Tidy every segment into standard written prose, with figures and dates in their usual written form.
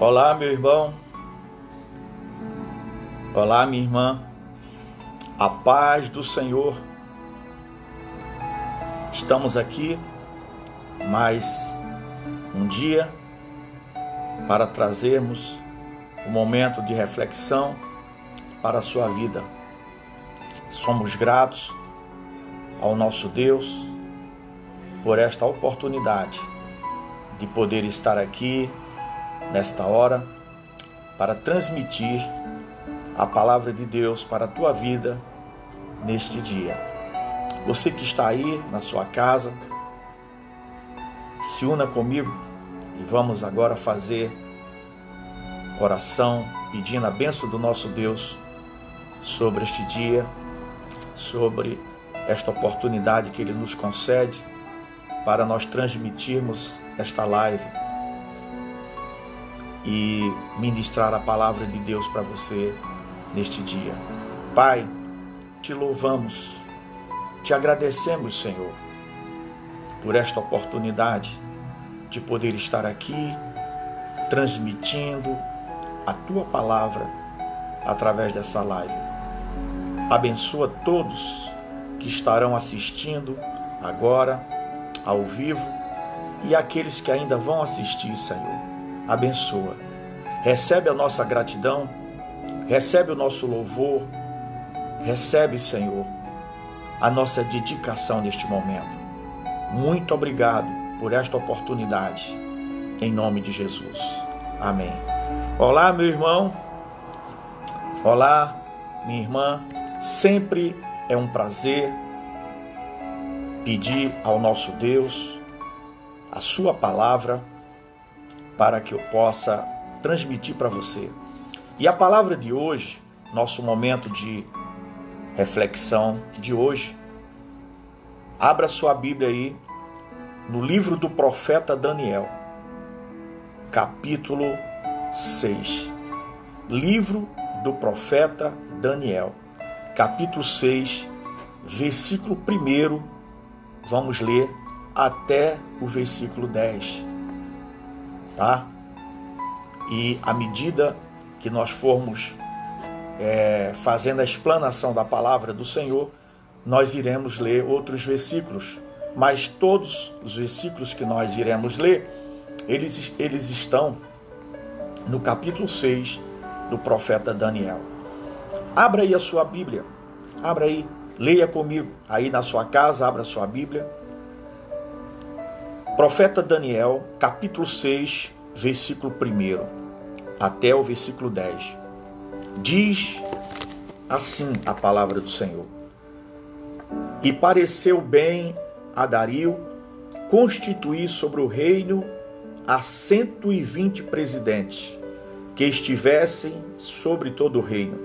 Olá, meu irmão. Olá, minha irmã. A paz do Senhor. Estamos aqui mais um dia para trazermos um momento de reflexão para a sua vida. Somos gratos ao nosso Deus por esta oportunidade de poder estar aqui nesta hora para transmitir a palavra de Deus para a tua vida neste dia. Você que está aí na sua casa, se una comigo e vamos agora fazer oração pedindo a bênção do nosso Deus sobre este dia, sobre esta oportunidade que Ele nos concede para nós transmitirmos esta live e ministrar a palavra de Deus para você neste dia. Pai, te louvamos, te agradecemos, Senhor, por esta oportunidade de poder estar aqui transmitindo a tua palavra através dessa live. Abençoa todos que estarão assistindo agora ao vivo e aqueles que ainda vão assistir, Senhor. Abençoa. Recebe a nossa gratidão, recebe o nosso louvor, recebe, Senhor, a nossa dedicação neste momento. Muito obrigado por esta oportunidade, em nome de Jesus. Amém. Olá, meu irmão. Olá, minha irmã. Sempre é um prazer pedir ao nosso Deus a sua palavra para que eu possa transmitir para você. E a palavra de hoje, nosso momento de reflexão de hoje, abra sua Bíblia aí no livro do profeta Daniel, capítulo 6. Livro do profeta Daniel, capítulo 6, versículo 1, vamos ler até o versículo 10. Tá? E à medida que nós formos fazendo a explanação da palavra do Senhor, nós iremos ler outros versículos, mas todos os versículos que nós iremos ler, eles estão no capítulo 6 do profeta Daniel. Abra aí a sua Bíblia, abra aí, leia comigo, aí na sua casa, abra a sua Bíblia. Profeta Daniel, capítulo 6, versículo 1 até o versículo 10. Diz assim a palavra do Senhor: E pareceu bem a Dario constituir sobre o reino a 120 presidentes, que estivessem sobre todo o reino,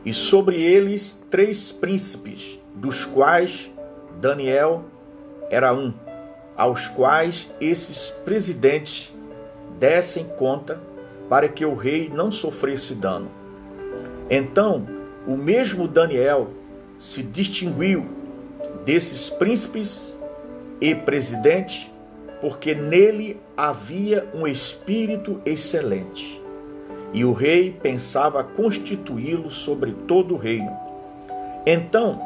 e sobre eles 3 príncipes, dos quais Daniel era um, aos quais esses presidentes dessem conta para que o rei não sofresse dano. Então, o mesmo Daniel se distinguiu desses príncipes e presidentes, porque nele havia um espírito excelente, e o rei pensava constituí-lo sobre todo o reino. Então,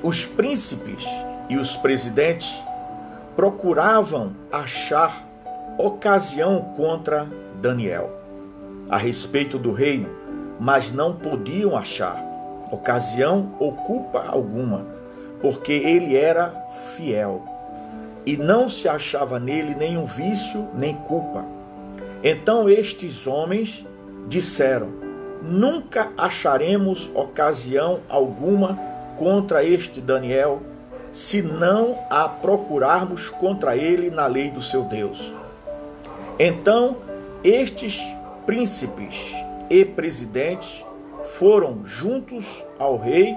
os príncipes e os presidentes procuravam achar ocasião contra Daniel a respeito do reino, mas não podiam achar ocasião ou culpa alguma, porque ele era fiel e não se achava nele nenhum vício nem culpa. Então estes homens disseram: nunca acharemos ocasião alguma contra este Daniel, se não a procurarmos contra ele na lei do seu Deus. Então estes príncipes e presidentes foram juntos ao rei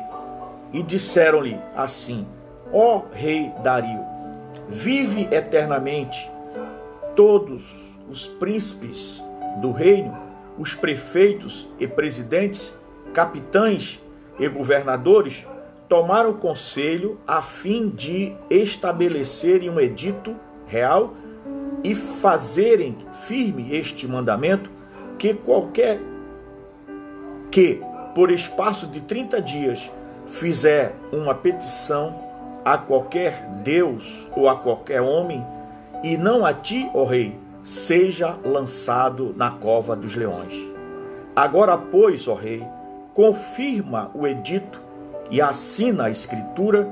e disseram-lhe assim: ó rei Dario, vive eternamente. Todos os príncipes do reino, os prefeitos e presidentes, capitães e governadores, tomaram conselho a fim de estabelecerem um edito real e fazerem firme este mandamento, que qualquer que, por espaço de 30 dias, fizer uma petição a qualquer Deus ou a qualquer homem, e não a ti, ó rei, seja lançado na cova dos leões. Agora, pois, ó rei, confirma o edito e assina a escritura,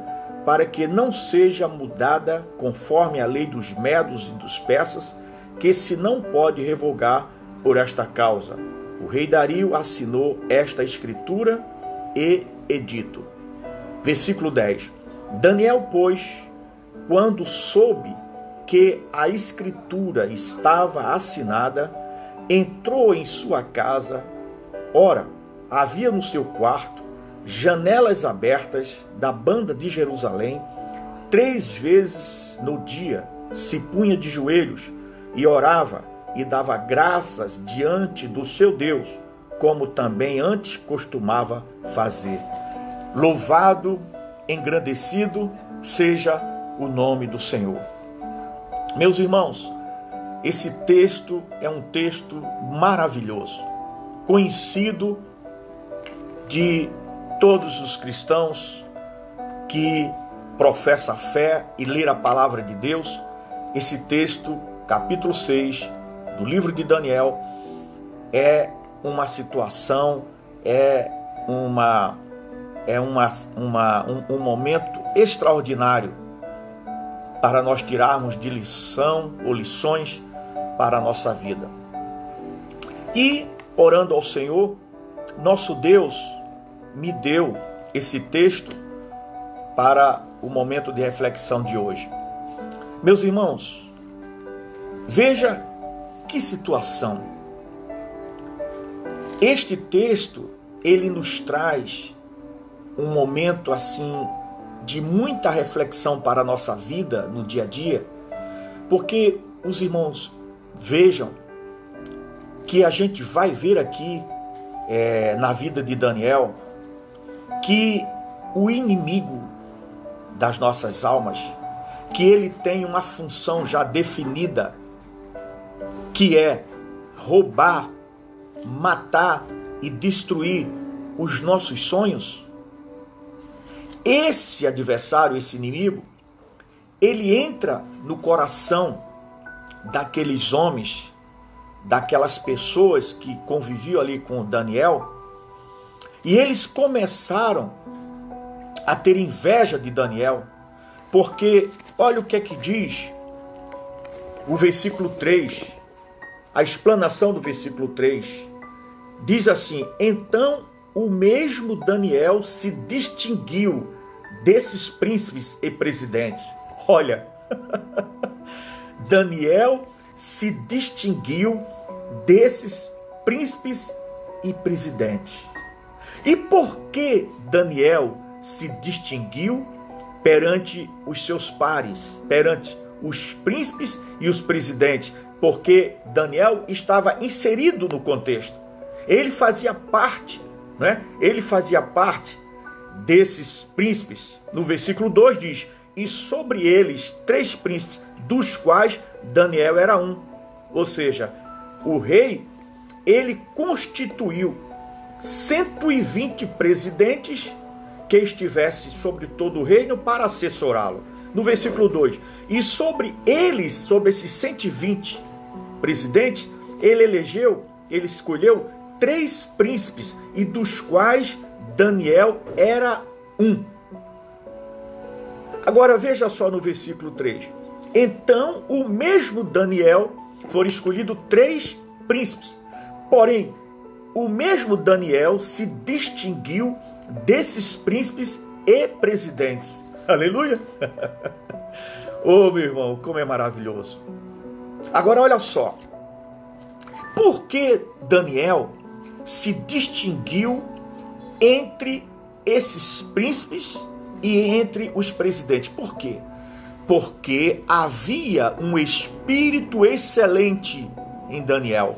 para que não seja mudada conforme a lei dos medos e dos persas, que se não pode revogar por esta causa. O rei Dario assinou esta escritura e edito. Versículo 10. Daniel, pois, quando soube que a escritura estava assinada, entrou em sua casa. Ora, havia no seu quarto janelas abertas da banda de Jerusalém. 3 vezes no dia se punha de joelhos e orava e dava graças diante do seu Deus, como também antes costumava fazer. Louvado, engrandecido seja o nome do Senhor. Meus irmãos, esse texto é um texto maravilhoso, conhecido de todos os cristãos que professam a fé e ler a palavra de Deus. Esse texto, capítulo 6 do livro de Daniel, é uma situação, um momento extraordinário para nós tirarmos de lição ou lições para a nossa vida. E, orando ao Senhor, nosso Deus me deu esse texto para o momento de reflexão de hoje. Meus irmãos, veja que situação. Este texto, ele nos traz um momento assim de muita reflexão para a nossa vida no dia a dia, porque os irmãos vejam que a gente vai ver aqui na vida de Daniel que o inimigo das nossas almas, que ele tem uma função já definida, que é roubar, matar e destruir os nossos sonhos. Esse adversário, esse inimigo, ele entra no coração daqueles homens, daquelas pessoas que conviviam ali com Daniel, e eles começaram a ter inveja de Daniel, porque olha o que é que diz o versículo 3, a explanação do versículo 3, diz assim: então o mesmo Daniel se distinguiu desses príncipes e presidentes. Olha, Daniel se distinguiu desses príncipes e presidentes. E por que Daniel se distinguiu perante os seus pares, perante os príncipes e os presidentes? Porque Daniel estava inserido no contexto. Ele fazia parte, né? Ele fazia parte desses príncipes. No versículo 2 diz: e sobre eles 3 príncipes, dos quais Daniel era um. Ou seja, o rei, ele constituiu 120 presidentes que estivessem sobre todo o reino para assessorá-lo. No versículo 2, e sobre eles, sobre esses 120 presidentes, ele escolheu 3 príncipes, e dos quais Daniel era um. Agora veja só no versículo 3. Então o mesmo Daniel, foram escolhidos 3 príncipes, porém o mesmo Daniel se distinguiu desses príncipes e presidentes. Aleluia! Oh, meu irmão, como é maravilhoso. Agora olha só. Por que Daniel se distinguiu entre esses príncipes e entre os presidentes? Por quê? Porque havia um espírito excelente em Daniel.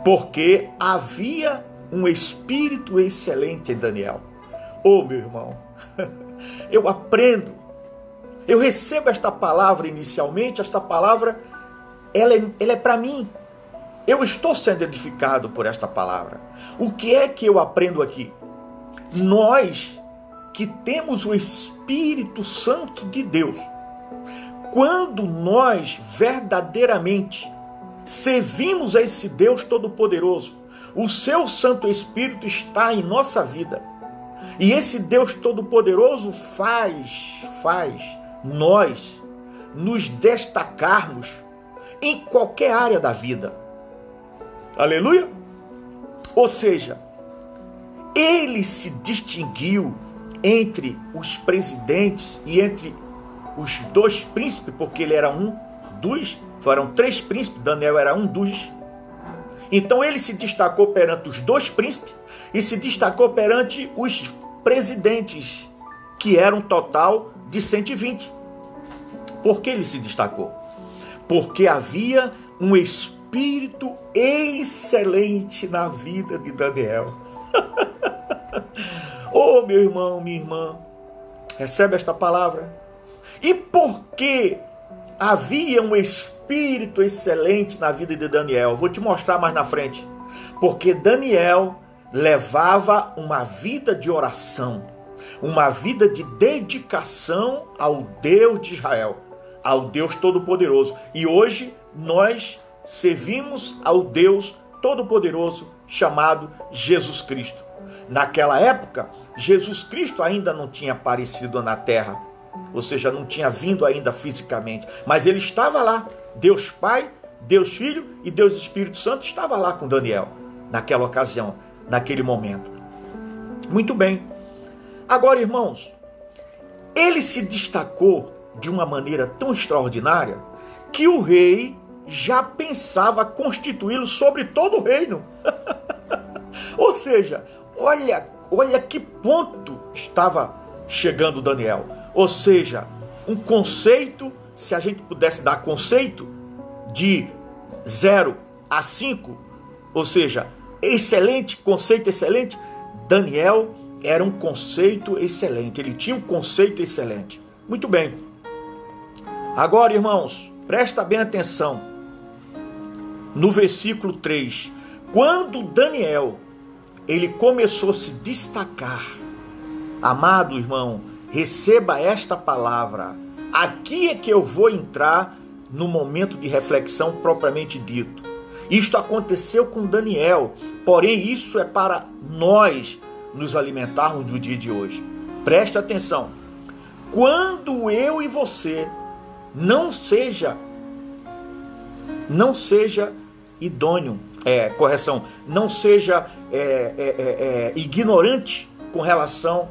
Porque havia um espírito excelente em Daniel. Oh, meu irmão, eu aprendo Eu recebo esta palavra inicialmente, esta palavra, ela é para mim. Eu estou sendo edificado por esta palavra. O que é que eu aprendo aqui? Nós que temos o Espírito Santo de Deus, quando nós verdadeiramente servimos a esse Deus Todo-Poderoso, o seu Santo Espírito está em nossa vida. E esse Deus Todo-Poderoso faz nós nos destacarmos em qualquer área da vida. Aleluia! Ou seja, ele se distinguiu entre os presidentes e entre os dois príncipes, porque ele era um dos, foram 3 príncipes, Daniel era um dos. Então ele se destacou perante os 2 príncipes e se destacou perante os presidentes, que eram um total de 120. Por que ele se destacou? Porque havia um espírito excelente na vida de Daniel. Oh, meu irmão, minha irmã, recebe esta palavra. E por que havia um espírito excelente na vida de Daniel? Vou te mostrar mais na frente. Porque Daniel levava uma vida de oração, uma vida de dedicação ao Deus de Israel, ao Deus Todo-Poderoso. E hoje nós servimos ao Deus Todo-Poderoso chamado Jesus Cristo. Naquela época, Jesus Cristo ainda não tinha aparecido na terra, ou seja, não tinha vindo ainda fisicamente, mas ele estava lá. Deus Pai, Deus Filho e Deus Espírito Santo estava lá com Daniel, naquela ocasião, naquele momento. Muito bem. Agora, irmãos, ele se destacou de uma maneira tão extraordinária que o rei já pensava constituí-lo sobre todo o reino. Ou seja, olha que ponto estava chegando Daniel. Ou seja, um conceito, se a gente pudesse dar conceito de 0 a 5, ou seja, excelente, conceito excelente, Daniel era um conceito excelente, ele tinha um conceito excelente. Muito bem. Agora, irmãos, presta bem atenção. No versículo 3, quando Daniel, ele começou a se destacar, amado irmão, receba esta palavra. Aqui é que eu vou entrar no momento de reflexão propriamente dito. Isto aconteceu com Daniel, porém isso é para nós nos alimentarmos do dia de hoje. Presta atenção. Quando eu e você não seja idôneo, não seja ignorante com relação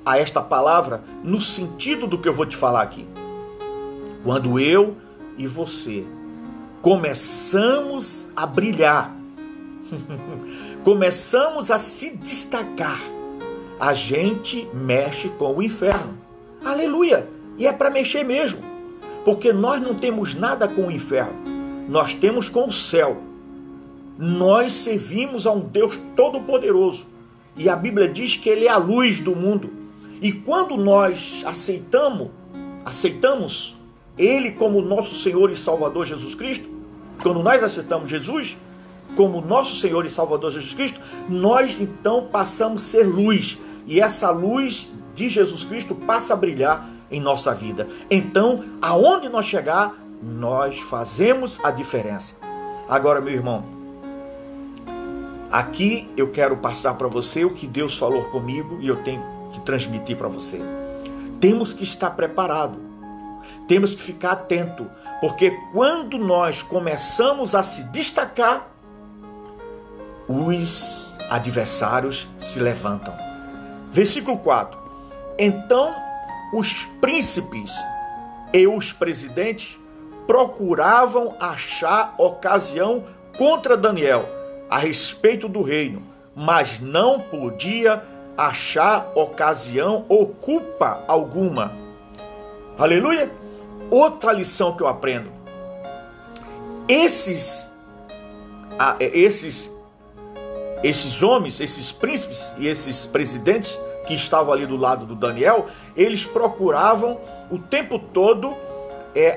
a esta palavra, no sentido do que eu vou te falar aqui. Quando eu e você começamos a brilhar, começamos a se destacar, a gente mexe com o inferno. Aleluia! E é para mexer mesmo, porque nós não temos nada com o inferno, nós temos com o céu. Nós servimos a um Deus Todo-Poderoso, e a Bíblia diz que Ele é a luz do mundo. E quando nós aceitamos Ele como nosso Senhor e Salvador Jesus Cristo, quando nós aceitamos Jesus como nosso Senhor e Salvador Jesus Cristo, nós então passamos a ser luz, e essa luz de Jesus Cristo passa a brilhar em nossa vida. Então, aonde nós chegar, nós fazemos a diferença. Agora, meu irmão, aqui eu quero passar para você o que Deus falou comigo e eu tenho que transmitir para você. Temos que estar preparado, temos que ficar atento, porque quando nós começamos a se destacar, os adversários se levantam. Versículo 4. Então os príncipes e os presidentes procuravam achar ocasião contra Daniel a respeito do reino, mas não podia achar ocasião ou culpa alguma. Aleluia! Outra lição que eu aprendo. Esses homens, esses príncipes e esses presidentes que estavam ali do lado do Daniel, eles procuravam o tempo todo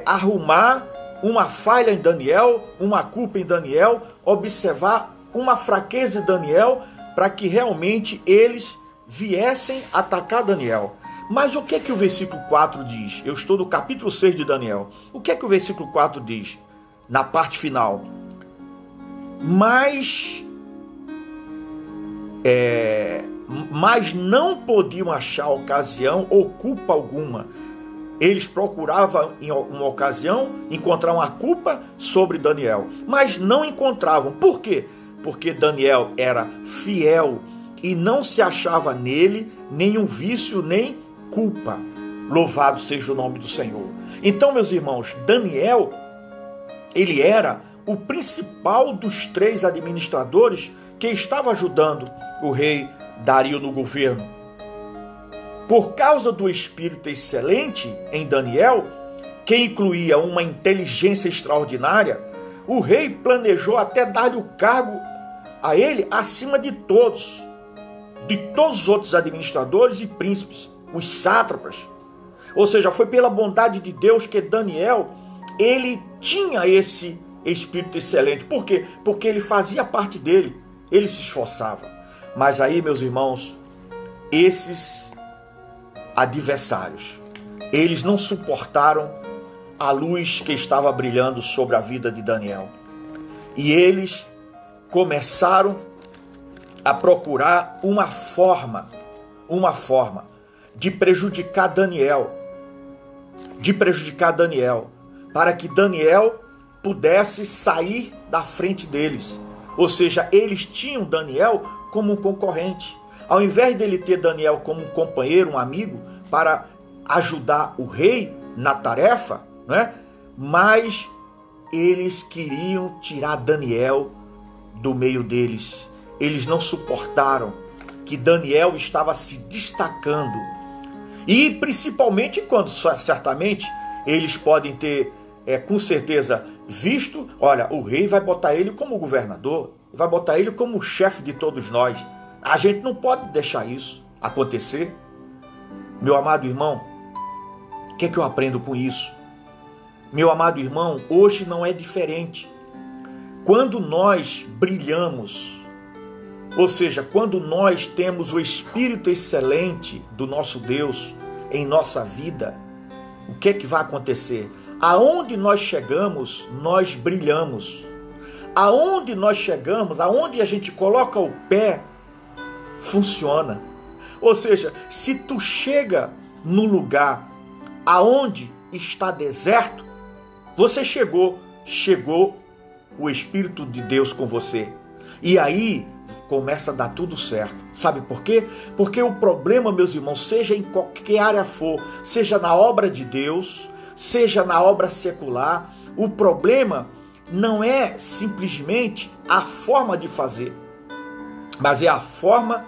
arrumar uma falha em Daniel, uma culpa em Daniel, observar uma fraqueza em Daniel, para que realmente eles viessem atacar Daniel. Mas o que é que o versículo 4 diz? Eu estou no capítulo 6 de Daniel. O que é que o versículo 4 diz? Na parte final. Mas não podiam achar ocasião ou culpa alguma. Eles procuravam em uma ocasião encontrar uma culpa sobre Daniel, mas não encontravam. Por quê? Porque Daniel era fiel e não se achava nele nenhum vício nem culpa. Louvado seja o nome do Senhor. Então, meus irmãos, Daniel, ele era o principal dos 3 administradores que estava ajudando o rei Dario no governo. Por causa do espírito excelente em Daniel, que incluía uma inteligência extraordinária, o rei planejou até dar-lhe o cargo a ele acima de todos os outros administradores e príncipes, os sátrapas. Ou seja, foi pela bondade de Deus que Daniel, ele tinha esse espírito excelente. Por quê? Porque ele fazia parte dele, ele se esforçava. Mas aí, meus irmãos, esses adversários, eles não suportaram a luz que estava brilhando sobre a vida de Daniel. E eles começaram a procurar uma forma de prejudicar Daniel, para que Daniel pudesse sair da frente deles. Ou seja, eles tinham Daniel como um concorrente. Ao invés dele ter Daniel como um companheiro, um amigo, para ajudar o rei na tarefa, né? Mas eles queriam tirar Daniel do meio deles. Eles não suportaram que Daniel estava se destacando. E principalmente quando, certamente, eles podem ter, com certeza, visto, olha, o rei vai botar ele como governador, vai botar ele como chefe de todos nós. A gente não pode deixar isso acontecer. Meu amado irmão, o que é que eu aprendo com isso? Meu amado irmão, hoje não é diferente. Quando nós brilhamos, ou seja, quando nós temos o Espírito excelente do nosso Deus em nossa vida, o que é que vai acontecer? Aonde nós chegamos, nós brilhamos. Aonde nós chegamos, aonde a gente coloca o pé, funciona. Ou seja, se tu chega no lugar aonde está deserto, você chegou o Espírito de Deus com você. E aí começa a dar tudo certo. Sabe por quê? Porque o problema, meus irmãos, seja em qualquer área for, seja na obra de Deus, seja na obra secular, o problema não é simplesmente a forma de fazer, mas é a forma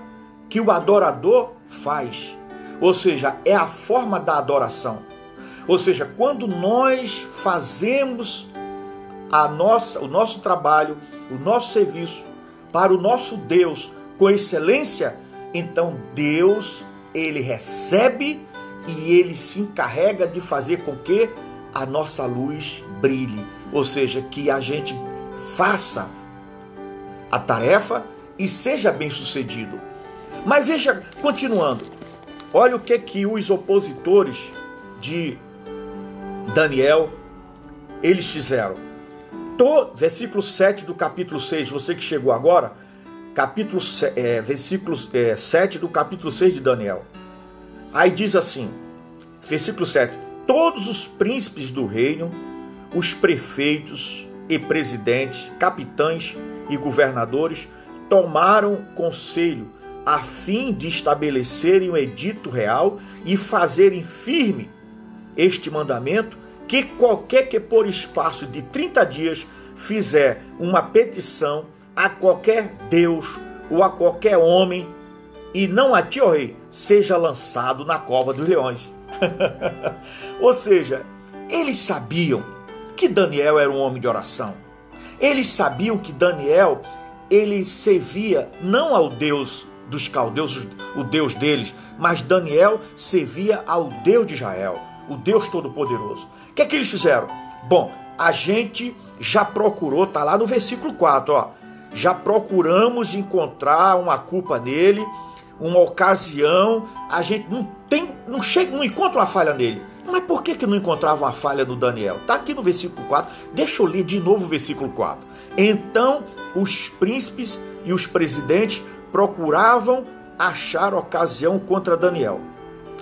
que o adorador faz. Ou seja, é a forma da adoração. Ou seja, quando nós fazemos o nosso trabalho, o nosso serviço para o nosso Deus com excelência, então Deus, ele recebe e ele se encarrega de fazer com que a nossa luz brilhe. Ou seja, que a gente faça a tarefa e seja bem sucedido. Mas veja, continuando, olha o que os opositores de Daniel, eles fizeram. Versículo 7 do capítulo 6, você que chegou agora, versículo 7 do capítulo 6 de Daniel. Aí diz assim, versículo 7, todos os príncipes do reino, os prefeitos e presidentes, capitães e governadores tomaram conselho a fim de estabelecerem um edito real e fazerem firme este mandamento, que qualquer que por espaço de 30 dias fizer uma petição a qualquer Deus ou a qualquer homem, e não a ti, ó rei, seja lançado na cova dos leões. Ou seja, eles sabiam que Daniel era um homem de oração. Eles sabiam que Daniel, ele servia não ao Deus dos caldeus, o Deus deles, mas Daniel servia ao Deus de Israel, o Deus Todo-Poderoso. O que é que eles fizeram? Bom, a gente já procurou, está lá no versículo 4, ó, já procuramos encontrar uma culpa nele, uma ocasião, a gente não encontra uma falha nele. Mas por que não encontrava uma falha no Daniel? Está aqui no versículo 4, deixa eu ler de novo o versículo 4. Então os príncipes e os presidentes procuravam achar ocasião contra Daniel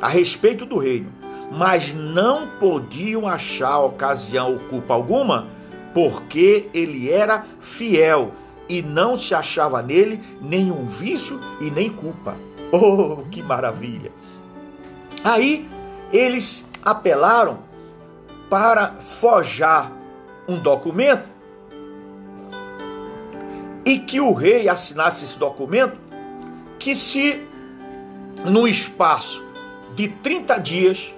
a respeito do reino, mas não podiam achar ocasião ou culpa alguma, porque ele era fiel e não se achava nele nenhum vício e nem culpa. Oh, que maravilha! Aí eles apelaram para forjar um documento e que o rei assinasse esse documento, que se no espaço de 30 dias,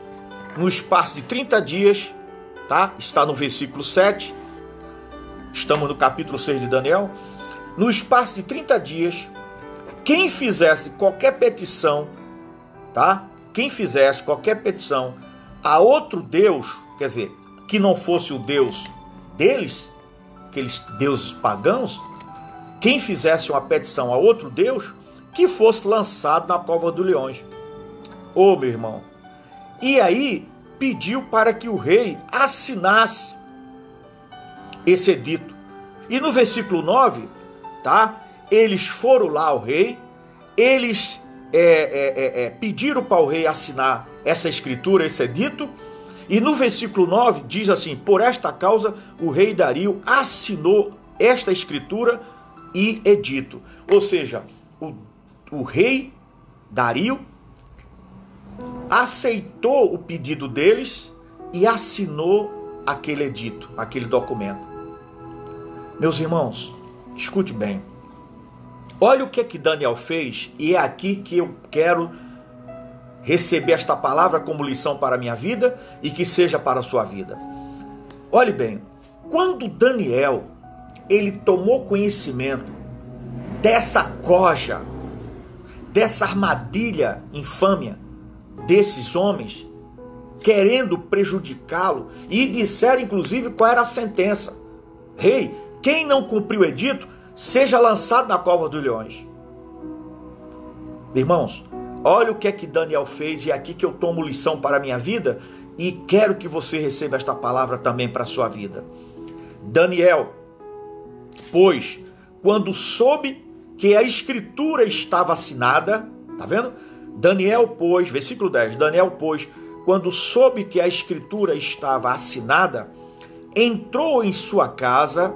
tá? Está no versículo 7, estamos no capítulo 6 de Daniel, no espaço de 30 dias, quem fizesse qualquer petição, tá? Quem fizesse qualquer petição a outro Deus, quer dizer, que não fosse o Deus deles, aqueles deuses pagãos, quem fizesse uma petição a outro Deus, que fosse lançado na cova dos leões. Ô, meu irmão, e aí pediu para que o rei assinasse esse edito. E no versículo 9, tá? Eles foram lá ao rei, eles pediram para o rei assinar essa escritura, esse edito, e no versículo 9 diz assim: por esta causa o rei Dario assinou esta escritura e edito. Ou seja, o rei Dario aceitou o pedido deles e assinou aquele edito, aquele documento. Meus irmãos, escute bem. Olha o que Daniel fez, e é aqui que eu quero receber esta palavra como lição para a minha vida e que seja para a sua vida. Olhe bem, quando Daniel ele tomou conhecimento dessa coja, dessa armadilha infâmia desses homens, querendo prejudicá-lo, e disseram inclusive qual era a sentença: rei, quem não cumpriu o edito, seja lançado na cova dos leões. Irmãos, olha o que Daniel fez, e é aqui que eu tomo lição para a minha vida, e quero que você receba esta palavra também para a sua vida. Daniel, pois, quando soube que a escritura estava assinada, tá vendo? Daniel, pois, versículo 10, Daniel, pois, quando soube que a escritura estava assinada, entrou em sua casa,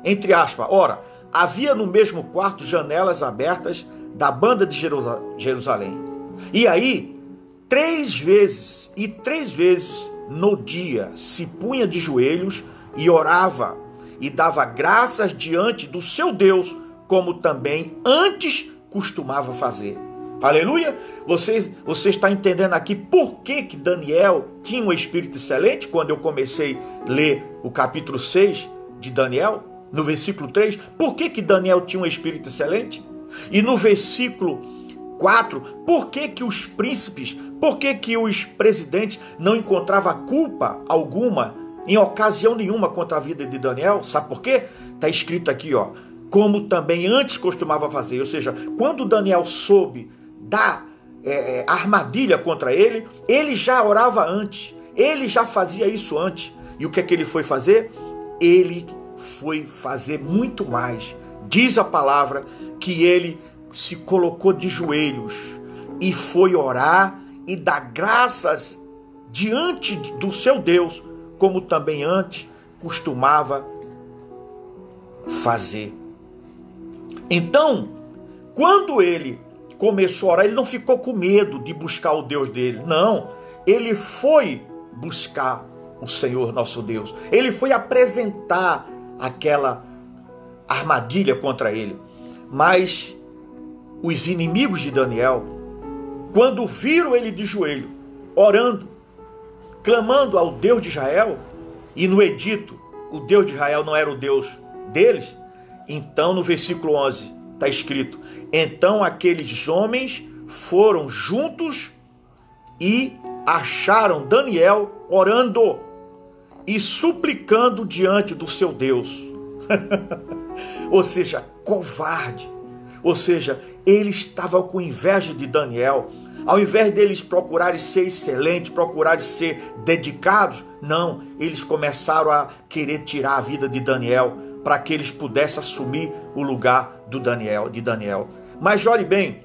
entre aspas, ora, havia no mesmo quarto janelas abertas da banda de Jerusalém. E aí, 3 vezes no dia se punha de joelhos e orava e dava graças diante do seu Deus, como também antes costumava fazer. Aleluia! Você está entendendo aqui por que Daniel tinha um espírito excelente? Quando eu comecei a ler o capítulo 6 de Daniel, no versículo 3, por que Daniel tinha um espírito excelente? E no versículo 4, por que os príncipes, por que os presidentes não encontravam culpa alguma, em ocasião nenhuma, contra a vida de Daniel? Sabe por quê? Está escrito aqui, ó, como também antes costumava fazer. Ou seja, quando Daniel soube da armadilha contra ele, ele já orava antes, ele já fazia isso antes. E o que é que ele foi fazer? Ele foi fazer muito mais. Diz a palavra que ele se colocou de joelhos e foi orar e dar graças diante do seu Deus, como também antes costumava fazer. Então, quando ele começou a orar, ele não ficou com medo de buscar o Deus dele. Não, ele foi buscar o Senhor nosso Deus. Ele foi apresentar aquela armadilha contra ele. Mas os inimigos de Daniel, quando viram ele de joelho, orando, clamando ao Deus de Israel, e no edito o Deus de Israel não era o Deus deles, então no versículo 11 está escrito: então aqueles homens foram juntos e acharam Daniel orando e suplicando diante do seu Deus. Ou seja, covarde. Ou seja, eles estavam com inveja de Daniel. Ao invés deles procurarem ser excelentes, procurarem ser dedicados, não, eles começaram a querer tirar a vida de Daniel, para que eles pudessem assumir o lugar de Daniel. Mas olhe bem,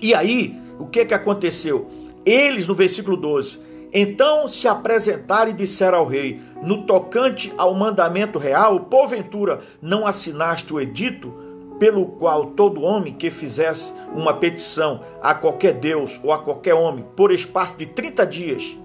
e aí, o que aconteceu? Eles, no versículo 12, então se apresentaram e disseram ao rei: no tocante ao mandamento real, porventura não assinaste o edito, pelo qual todo homem que fizesse uma petição a qualquer Deus ou a qualquer homem, por espaço de 30 dias,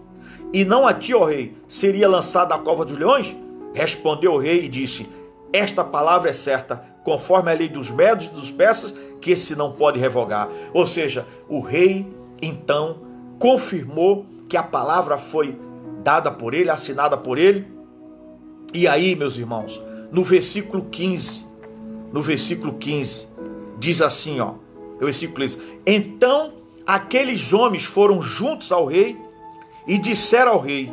e não a ti, ó rei, seria lançado à cova dos leões? Respondeu o rei e disse: esta palavra é certa, conforme a lei dos medos e dos persas, que se não pode revogar. Ou seja, o rei então confirmou que a palavra foi dada por ele, assinada por ele. E aí, meus irmãos, no versículo 15, diz assim, ó, o versículo 15: então aqueles homens foram juntos ao rei e disseram ao rei: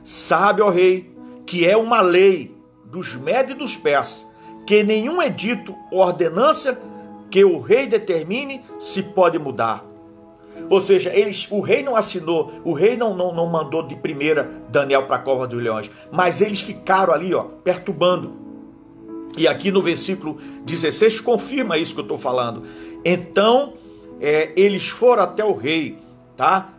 sabe, ó rei, que é uma lei dos medos e dos persas, que nenhum edito ou ordenança que o rei determine se pode mudar. Ou seja, o rei não assinou, o rei não mandou de primeira Daniel para a cova dos leões, mas eles ficaram ali, ó, perturbando. E aqui no versículo 16 confirma isso que eu estou falando. Então, eles foram até o rei, tá?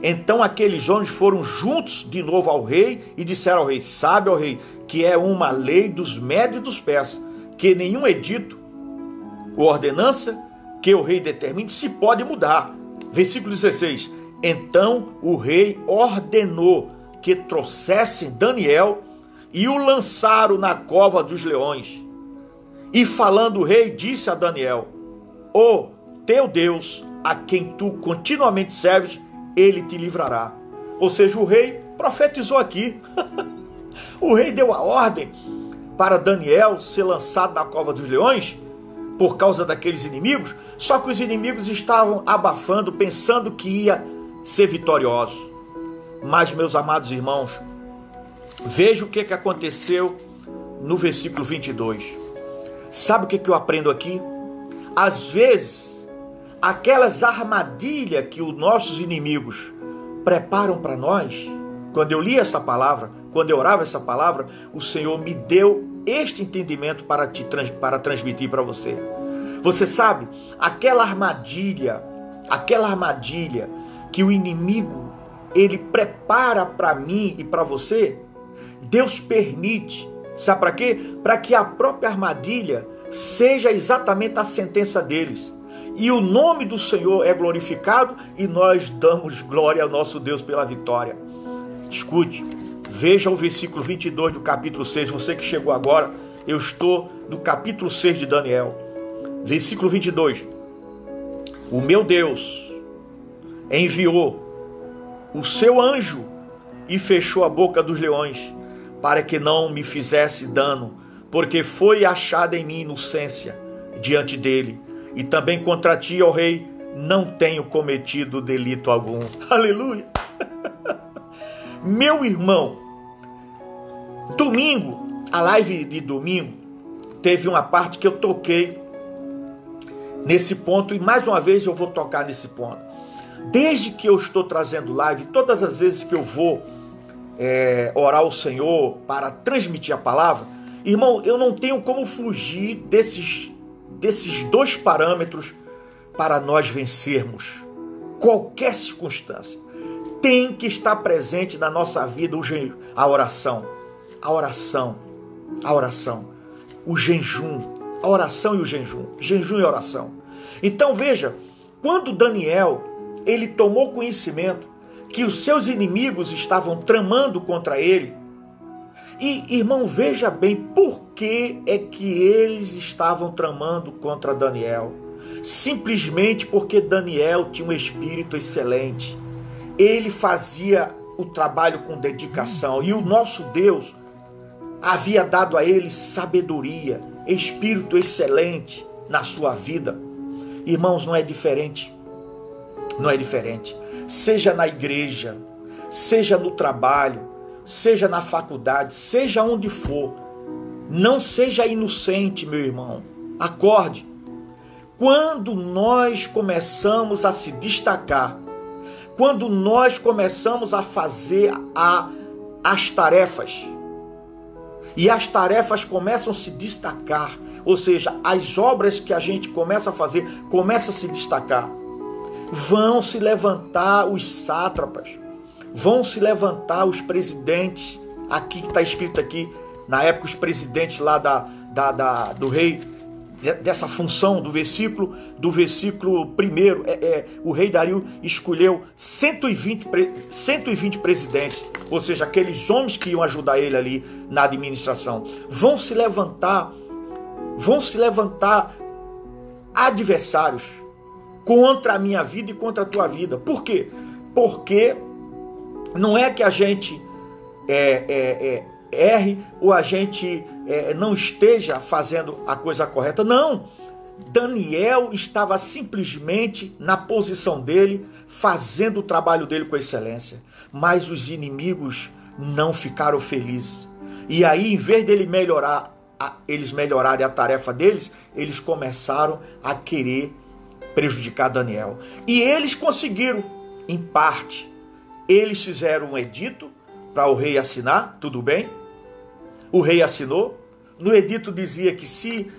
Então aqueles homens foram juntos de novo ao rei e disseram ao rei: sabe, ó rei, que é uma lei dos medos e dos persas, que nenhum edito ou ordenança que o rei determine se pode mudar. Versículo 16: então o rei ordenou que trouxessem Daniel e o lançaram na cova dos leões. E falando o rei, disse a Daniel: o teu Deus, a quem tu continuamente serves, ele te livrará. Ou seja, o rei profetizou aqui. O rei deu a ordem para Daniel ser lançado na cova dos leões por causa daqueles inimigos, só que os inimigos estavam abafando, pensando que ia ser vitorioso. Mas, meus amados irmãos, veja o que aconteceu no versículo 22. Sabe o que eu aprendo aqui? Às vezes, aquelas armadilhas que os nossos inimigos preparam para nós, quando eu li essa palavra, quando eu orava essa palavra, o Senhor me deu este entendimento para transmitir para você. Você sabe, aquela armadilha que o inimigo ele prepara para mim e para você, Deus permite, sabe para quê? Para que a própria armadilha seja exatamente a sentença deles. E o nome do Senhor é glorificado e nós damos glória ao nosso Deus pela vitória. Escute, veja o versículo 22 do capítulo 6. Você que chegou agora, eu estou no capítulo 6 de Daniel. Versículo 22. O meu Deus enviou o seu anjo e fechou a boca dos leões, para que não me fizesse dano, porque foi achada em mim inocência diante dele. E também contra ti, ó rei, não tenho cometido delito algum. Aleluia! Meu irmão, domingo, a live de domingo, teve uma parte que eu toquei nesse ponto, e mais uma vez eu vou tocar nesse ponto. Desde que eu estou trazendo live, todas as vezes que eu vou orar ao Senhor para transmitir a palavra, irmão, eu não tenho como fugir desses dois parâmetros para nós vencermos qualquer circunstância. Tem que estar presente na nossa vida a oração, o jejum, a oração e o jejum e oração. Então veja, quando Daniel ele tomou conhecimento que os seus inimigos estavam tramando contra ele, e irmão, veja bem, por que é que eles estavam tramando contra Daniel? Simplesmente porque Daniel tinha um espírito excelente. Ele fazia o trabalho com dedicação, e o nosso Deus havia dado a ele sabedoria, espírito excelente, na sua vida. Irmãos, não é diferente. Não é diferente. Seja na igreja, seja no trabalho, seja na faculdade, seja onde for. Não seja inocente, meu irmão. Acorde. Quando nós começamos a se destacar, quando nós começamos a fazer as tarefas, e as tarefas começam a se destacar, ou seja, as obras que a gente começa a fazer, começam a se destacar, vão se levantar os sátrapas, vão se levantar os presidentes, aqui que está escrito aqui, na época os presidentes lá do rei, dessa função do versículo 1, o rei Dario escolheu 120 presidentes, ou seja, aqueles homens que iam ajudar ele ali na administração. Vão se levantar adversários contra a minha vida e contra a tua vida. Por quê? Porque não é que a gente erre ou a gente não esteja fazendo a coisa correta. Não, Daniel estava simplesmente na posição dele, fazendo o trabalho dele com excelência, mas os inimigos não ficaram felizes, e aí, em vez dele eles melhorarem a tarefa deles, eles começaram a querer prejudicar Daniel, e eles conseguiram, em parte. Eles fizeram um edito para o rei assinar, tudo bem, o rei assinou. No edito dizia que se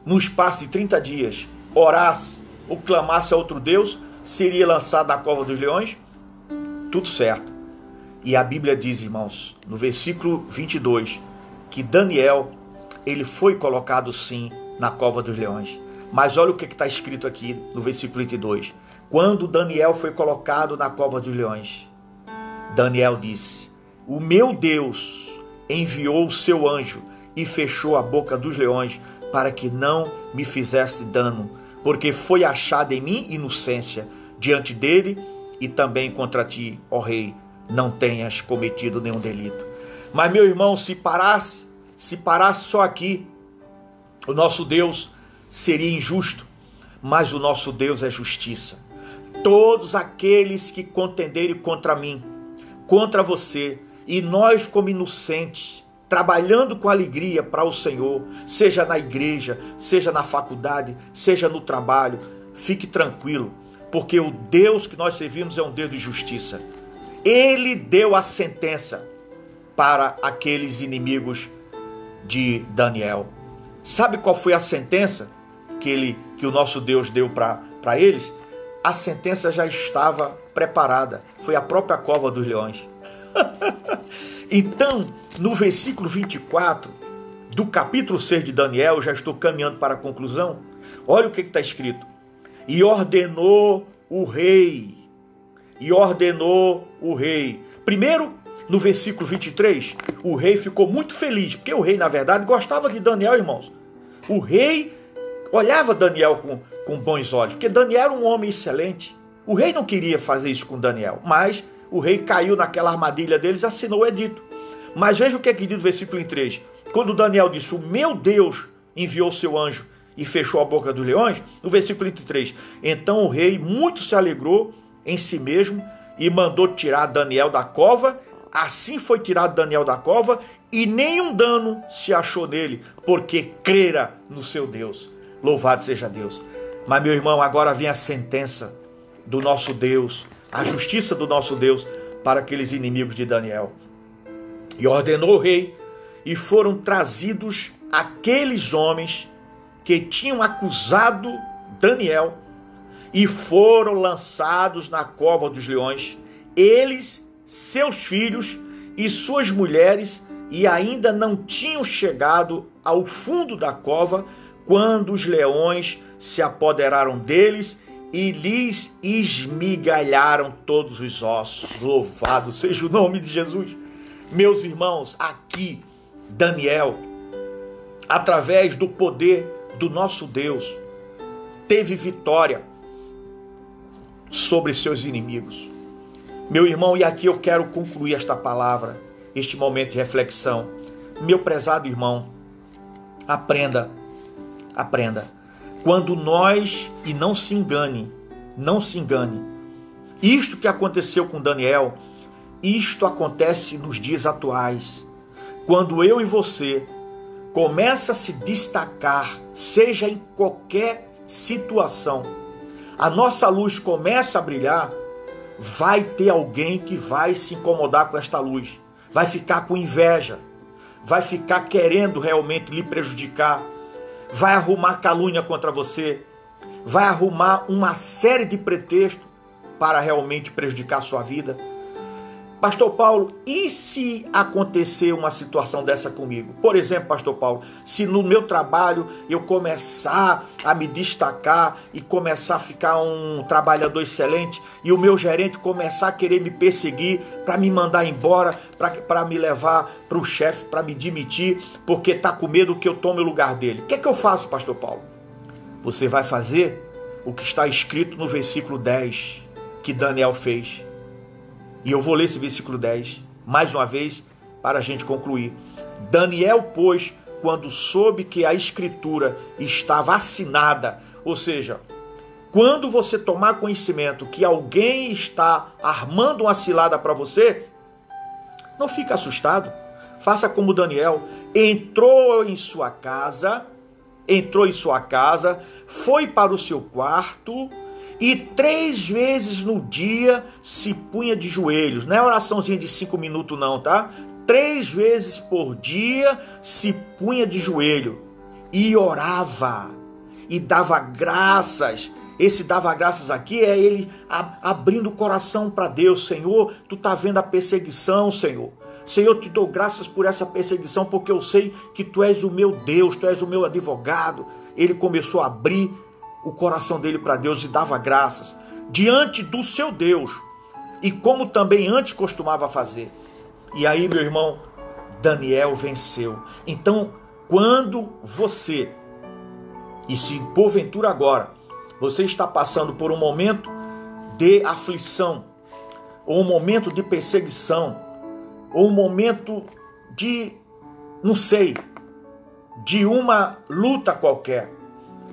no espaço de 30 dias orasse ou clamasse a outro Deus, seria lançado na cova dos leões. Tudo certo. E a Bíblia diz, irmãos, no versículo 22, que Daniel, ele foi colocado sim na cova dos leões. Mas olha o que está escrito aqui no versículo 22. Quando Daniel foi colocado na cova dos leões, Daniel disse: o meu Deus enviou o seu anjo e fechou a boca dos leões para que não me fizesse dano, porque foi achada em mim inocência diante dele e também contra ti, ó rei, não tenhas cometido nenhum delito. Mas, meu irmão, se parasse só aqui, o nosso Deus seria injusto, mas o nosso Deus é justiça. Todos aqueles que contenderem contra mim, contra você, e nós como inocentes, trabalhando com alegria para o Senhor, seja na igreja, seja na faculdade, seja no trabalho, fique tranquilo, porque o Deus que nós servimos é um Deus de justiça. Ele deu a sentença para aqueles inimigos de Daniel. Sabe qual foi a sentença que o nosso Deus deu para eles? A sentença já estava preparada. Foi a própria cova dos leões. Então, no versículo 24 do capítulo 6 de Daniel, já estou caminhando para a conclusão, olha o que está escrito. E ordenou o rei. Primeiro, no versículo 23, o rei ficou muito feliz, porque o rei, na verdade, gostava de Daniel, irmãos. O rei olhava Daniel com bons olhos, porque Daniel era um homem excelente. O rei não queria fazer isso com Daniel, mas o rei caiu naquela armadilha deles, assinou o edito. Mas veja o que é que diz no versículo 23. Quando Daniel disse, o meu Deus enviou seu anjo e fechou a boca dos leões, no versículo 23, então o rei muito se alegrou em si mesmo e mandou tirar Daniel da cova. Assim foi tirado Daniel da cova e nenhum dano se achou nele, porque crera no seu Deus. Louvado seja Deus. Mas, meu irmão, agora vem a sentença do nosso Deus, a justiça do nosso Deus para aqueles inimigos de Daniel. E ordenou o rei, e foram trazidos aqueles homens que tinham acusado Daniel, e foram lançados na cova dos leões, eles, seus filhos e suas mulheres, e ainda não tinham chegado ao fundo da cova, quando os leões se apoderaram deles e lhes esmigalharam todos os ossos. Louvado seja o nome de Jesus. Meus irmãos, aqui Daniel, através do poder do nosso Deus, teve vitória sobre seus inimigos. Meu irmão, e aqui eu quero concluir esta palavra, este momento de reflexão. Meu prezado irmão, aprenda. quando nós, e não se engane, isto que aconteceu com Daniel, isto acontece nos dias atuais, quando eu e você começa a se destacar, seja em qualquer situação, a nossa luz começa a brilhar, vai ter alguém que vai se incomodar com esta luz, vai ficar com inveja, vai ficar querendo realmente lhe prejudicar, vai arrumar calúnia contra você, vai arrumar uma série de pretextos para realmente prejudicar a sua vida. Pastor Paulo, e se acontecer uma situação dessa comigo? Por exemplo, Pastor Paulo, se no meu trabalho eu começar a me destacar e começar a ficar um trabalhador excelente e o meu gerente começar a querer me perseguir para me mandar embora, para me levar para o chefe, para me demitir, porque está com medo que eu tome o lugar dele. O que é que eu faço, Pastor Paulo? Você vai fazer o que está escrito no versículo 10 que Daniel fez. E eu vou ler esse versículo 10, mais uma vez, para a gente concluir. Daniel, pois, quando soube que a escritura estava assinada, ou seja, quando você tomar conhecimento que alguém está armando uma cilada para você, não fique assustado. Faça como Daniel, entrou em sua casa, foi para o seu quarto, e 3 vezes no dia se punha de joelhos. Não é oraçãozinha de 5 minutos não, tá? 3 vezes por dia se punha de joelho. E orava. E dava graças. Esse dava graças aqui é ele abrindo o coração para Deus. Senhor, tu tá vendo a perseguição, Senhor. Senhor, te dou graças por essa perseguição, porque eu sei que tu és o meu Deus, tu és o meu advogado. Ele começou a abrir o coração dele para Deus e dava graças diante do seu Deus, e como também antes costumava fazer. E aí, meu irmão, Daniel venceu. Então, quando você, e se porventura agora você está passando por um momento de aflição, ou um momento de perseguição, ou um momento de, não sei, de uma luta qualquer,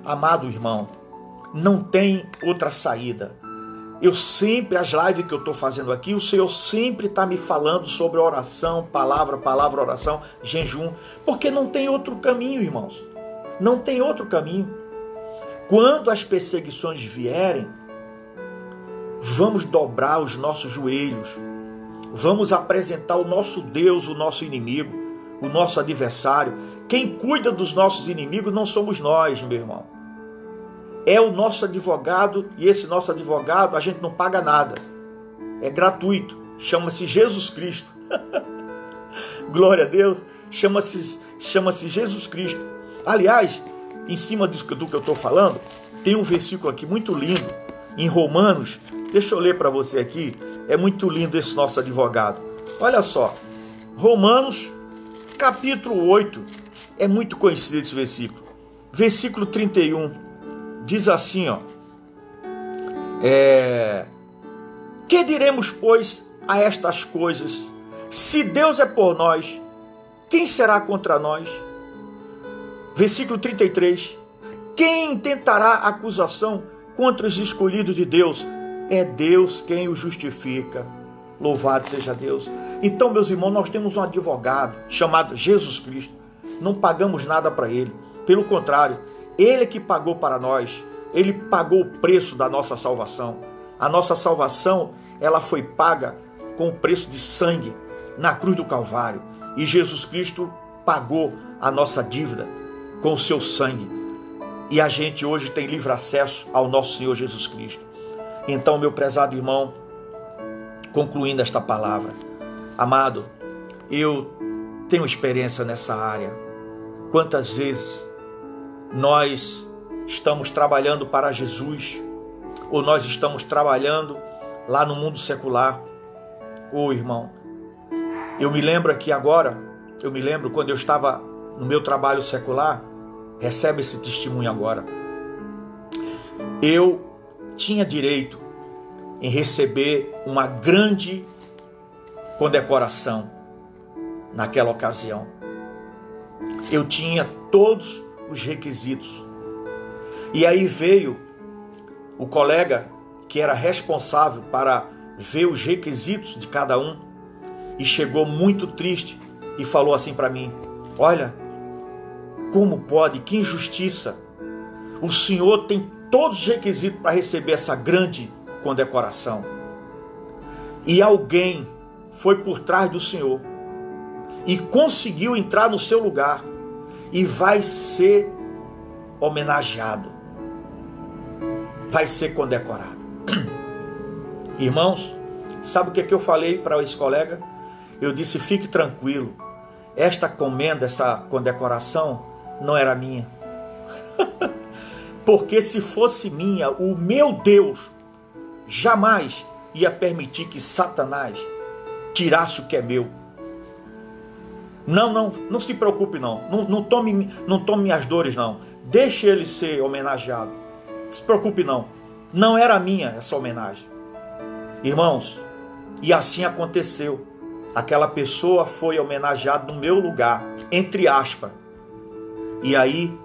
amado irmão, não tem outra saída. As lives que eu estou fazendo aqui, o Senhor sempre está me falando sobre oração, palavra, oração, jejum, porque não tem outro caminho, irmãos. Não tem outro caminho. Quando as perseguições vierem, vamos dobrar os nossos joelhos, vamos apresentar o nosso Deus, o nosso inimigo, o nosso adversário. Quem cuida dos nossos inimigos não somos nós, meu irmão. É o nosso advogado, e esse nosso advogado a gente não paga nada. É gratuito. Chama-se Jesus Cristo. Glória a Deus. Chama-se Jesus Cristo. Aliás, em cima do que eu estou falando, tem um versículo aqui muito lindo, em Romanos. Deixa eu ler para você aqui. É muito lindo esse nosso advogado. Olha só. Romanos, capítulo 8. É muito conhecido esse versículo. Versículo 31. Diz assim, ó. Que diremos, pois, a estas coisas? Se Deus é por nós, quem será contra nós? Versículo 33. Quem intentará acusação contra os escolhidos de Deus? É Deus quem os justifica. Louvado seja Deus. Então, meus irmãos, nós temos um advogado chamado Jesus Cristo. Não pagamos nada para ele. Pelo contrário, ele é que pagou para nós. Ele pagou o preço da nossa salvação. A nossa salvação, ela foi paga com o preço de sangue na cruz do Calvário. E Jesus Cristo pagou a nossa dívida com o seu sangue. E a gente hoje tem livre acesso ao nosso Senhor Jesus Cristo. Então, meu prezado irmão, concluindo esta palavra, amado, eu tenho experiência nessa área. Quantas vezes nós estamos trabalhando para Jesus, ou nós estamos trabalhando lá no mundo secular. Irmão, eu me lembro aqui agora, quando eu estava no meu trabalho secular, recebe esse testemunho agora. Eu tinha direito em receber uma grande condecoração naquela ocasião. Eu tinha todos os requisitos. E aí veio o colega que era responsável para ver os requisitos de cada um e chegou muito triste e falou assim para mim: olha, como pode, que injustiça, o senhor tem todos os requisitos para receber essa grande condecoração e alguém foi por trás do senhor e conseguiu entrar no seu lugar e vai ser homenageado, vai ser condecorado. Irmãos, sabe o que eu falei para esse colega? Eu disse: fique tranquilo, esta comenda, essa condecoração não era minha. Porque se fosse minha, o meu Deus jamais ia permitir que Satanás tirasse o que é meu. Não se preocupe não tome minhas dores não. Deixe ele ser homenageado. Não se preocupe não era minha essa homenagem. Irmãos, e assim aconteceu. Aquela pessoa foi homenageada no meu lugar, entre aspas. E aí,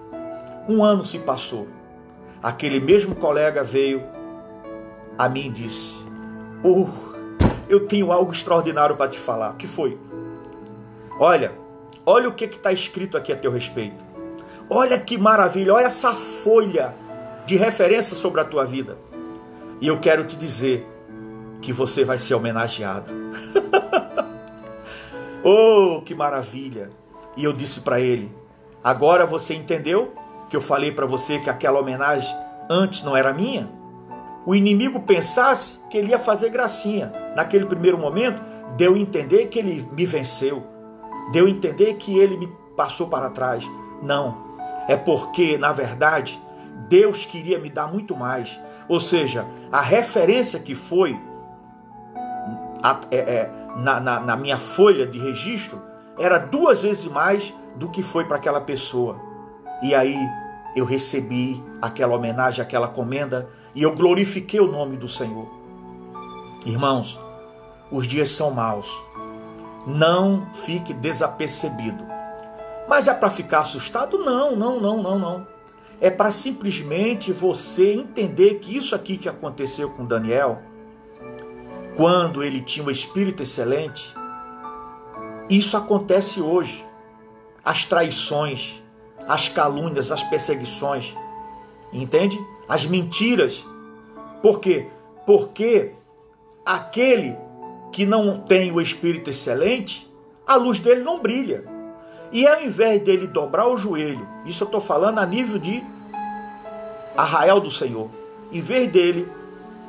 1 ano se passou. Aquele mesmo colega veio a mim e disse: eu tenho algo extraordinário para te falar. O que foi? Olha o que está escrito aqui a teu respeito. Olha que maravilha, olha essa folha de referência sobre a tua vida. E eu quero te dizer que você vai ser homenageado. Oh, que maravilha! E eu disse para ele: agora você entendeu que eu falei para você que aquela homenagem antes não era minha? O inimigo pensasse que ele ia fazer gracinha. Naquele primeiro momento, deu a entender que ele me venceu. Deu a entender que ele me passou para trás. Não, é porque, na verdade, Deus queria me dar muito mais. Ou seja, a referência que foi na minha folha de registro era 2 vezes mais do que foi para aquela pessoa. E aí eu recebi aquela homenagem, aquela comenda, e eu glorifiquei o nome do Senhor. Irmãos, os dias são maus. Não fique desapercebido. Mas é para ficar assustado? Não. É para simplesmente você entender que isso aqui que aconteceu com Daniel, quando ele tinha um espírito excelente, isso acontece hoje. As traições, as calúnias, as perseguições, entende? As mentiras. Por quê? Porque aquele que não tem o espírito excelente, a luz dele não brilha. E ao invés dele dobrar o joelho, isso eu estou falando a nível de arraial do Senhor, em vez dele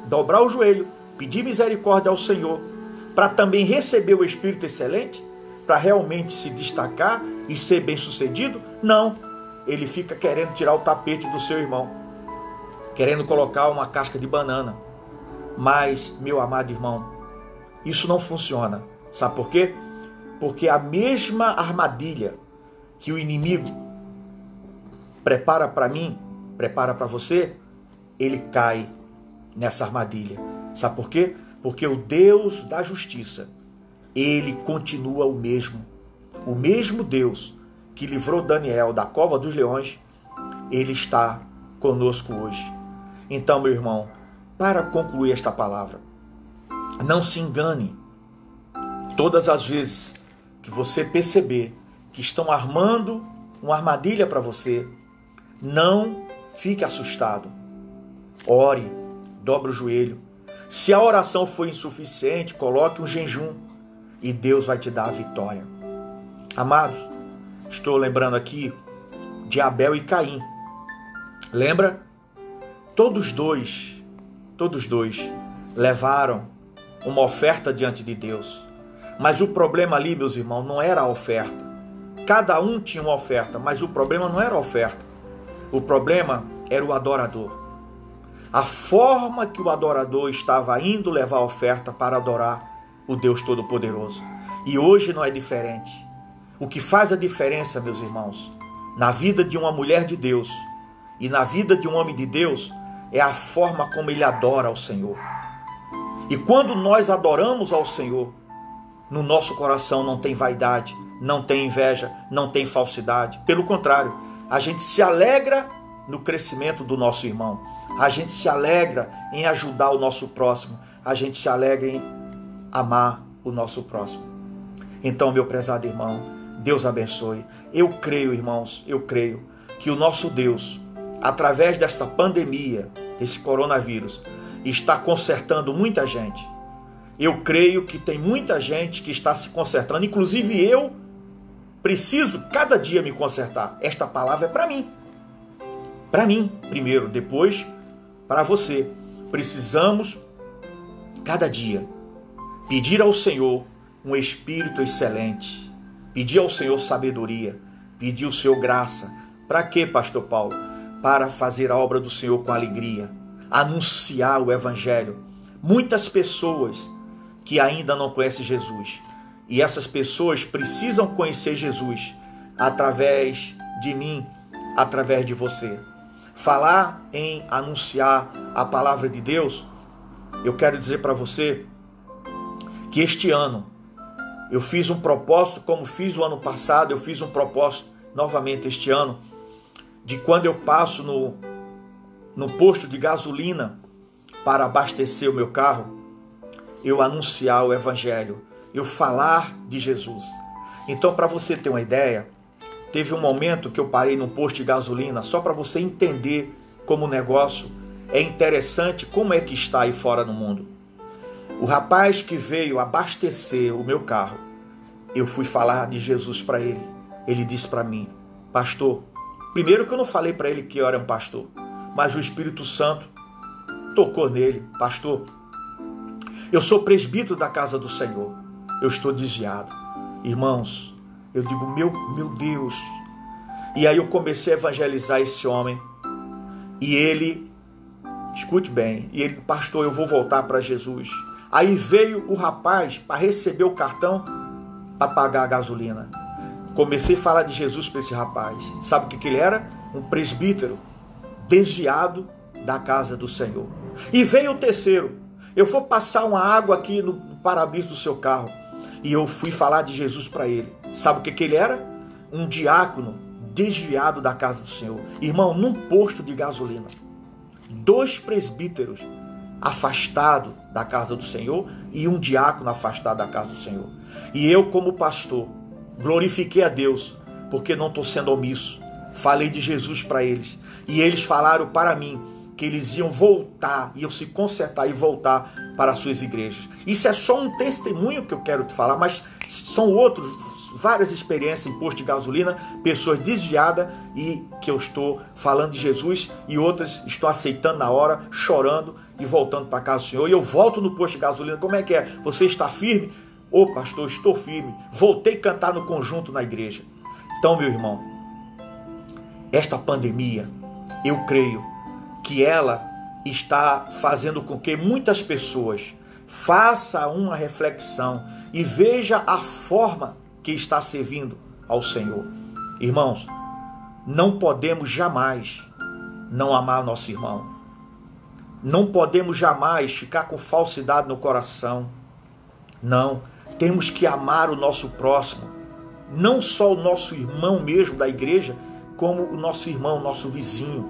dobrar o joelho, pedir misericórdia ao Senhor, para também receber o espírito excelente, para realmente se destacar e ser bem sucedido, não. Ele fica querendo tirar o tapete do seu irmão, querendo colocar uma casca de banana. Mas, meu amado irmão, isso não funciona. Sabe por quê? Porque a mesma armadilha que o inimigo prepara para mim, prepara para você, ele cai nessa armadilha. Sabe por quê? Porque o Deus da justiça, ele continua o mesmo Deus que livrou Daniel da cova dos leões, ele está conosco hoje. Então, meu irmão, para concluir esta palavra, não se engane. Todas as vezes que você perceber que estão armando uma armadilha para você, não fique assustado. Ore, dobre o joelho. Se a oração for insuficiente, coloque um jejum e Deus vai te dar a vitória. Amados, estou lembrando aqui de Abel e Caim. Lembra? Todos dois levaram uma oferta diante de Deus. Mas o problema ali, meus irmãos, não era a oferta. Cada um tinha uma oferta, mas o problema não era a oferta. O problema era o adorador. A forma que o adorador estava indo levar a oferta para adorar o Deus Todo-Poderoso. E hoje não é diferente. O que faz a diferença, meus irmãos, na vida de uma mulher de Deus e na vida de um homem de Deus, é a forma como ele adora ao Senhor. E quando nós adoramos ao Senhor, no nosso coração não tem vaidade, não tem inveja, não tem falsidade. Pelo contrário, a gente se alegra no crescimento do nosso irmão. A gente se alegra em ajudar o nosso próximo. A gente se alegra em amar o nosso próximo. Então, meu prezado irmão, Deus abençoe. Eu creio, irmãos, eu creio que o nosso Deus, através desta pandemia, desse coronavírus, está consertando muita gente. Eu creio que tem muita gente que está se consertando, inclusive eu preciso cada dia me consertar. Esta palavra é para mim. Para mim, primeiro, depois para você. Precisamos cada dia pedir ao Senhor um espírito excelente, pedir ao Senhor sabedoria, pedir ao Senhor graça. Para quê, pastor Paulo? Para fazer a obra do Senhor com alegria, anunciar o evangelho. Muitas pessoas que ainda não conhecem Jesus, e essas pessoas precisam conhecer Jesus através de mim, através de você. Falar em anunciar a palavra de Deus, eu quero dizer para você que este ano eu fiz um propósito, como fiz o ano passado, eu fiz um propósito novamente este ano, de quando eu passo no posto de gasolina para abastecer o meu carro, eu anunciar o evangelho, eu falar de Jesus. Então, para você ter uma ideia, teve um momento que eu parei num posto de gasolina, só para você entender como o negócio é interessante, como é que está aí fora no mundo. O rapaz que veio abastecer o meu carro, eu fui falar de Jesus para ele. Ele disse para mim: pastor, primeiro que eu não falei para ele que eu era um pastor, mas o Espírito Santo tocou nele: pastor, eu sou presbítero da casa do Senhor, eu estou desviado. Irmãos, eu digo, meu Deus. E aí eu comecei a evangelizar esse homem. E ele, escute bem, e ele: pastor, eu vou voltar para Jesus. Aí veio o rapaz para receber o cartão para pagar a gasolina. Comecei a falar de Jesus para esse rapaz. Sabe o que ele era? Um presbítero desviado da casa do Senhor. E veio o terceiro: eu vou passar uma água aqui no para-brisa do seu carro. E eu fui falar de Jesus para ele. Sabe o que ele era? Um diácono desviado da casa do Senhor. Irmão, num posto de gasolina, 2 presbíteros afastados da casa do Senhor e um diácono afastado da casa do Senhor. E eu, como pastor, glorifiquei a Deus, porque não estou sendo omisso. Falei de Jesus para eles. E eles falaram para mim que eles iam voltar, iam se consertar e voltar para as suas igrejas. Isso é só um testemunho que eu quero te falar, mas são outros, várias experiências em posto de gasolina, pessoas desviadas e que eu estou falando de Jesus, e outras estão aceitando na hora, chorando e voltando para casa do Senhor. E eu volto no posto de gasolina: como é que é? Você está firme? Ô pastor, estou firme. Voltei a cantar no conjunto na igreja. Então, meu irmão, esta pandemia, eu creio que ela está fazendo com que muitas pessoas façam uma reflexão e veja a forma que está servindo ao Senhor. Irmãos, não podemos jamais não amar nosso irmão. Não podemos jamais ficar com falsidade no coração. Não, temos que amar o nosso próximo. Não só o nosso irmão mesmo da igreja, como o nosso irmão, nosso vizinho.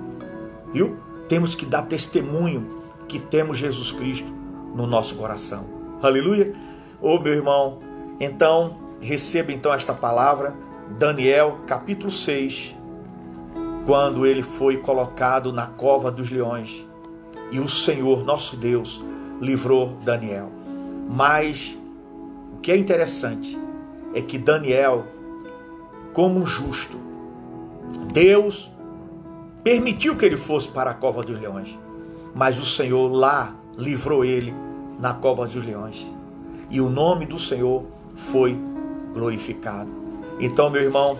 Viu? Temos que dar testemunho que temos Jesus Cristo no nosso coração. Aleluia! Ô meu irmão, então, receba então esta palavra, Daniel capítulo 6, quando ele foi colocado na cova dos leões, e o Senhor, nosso Deus, livrou Daniel. Mas o que é interessante é que Daniel, como um justo, Deus permitiu que ele fosse para a cova dos leões, mas o Senhor lá livrou ele na cova dos leões, e o nome do Senhor foi glorificado. Então, meu irmão,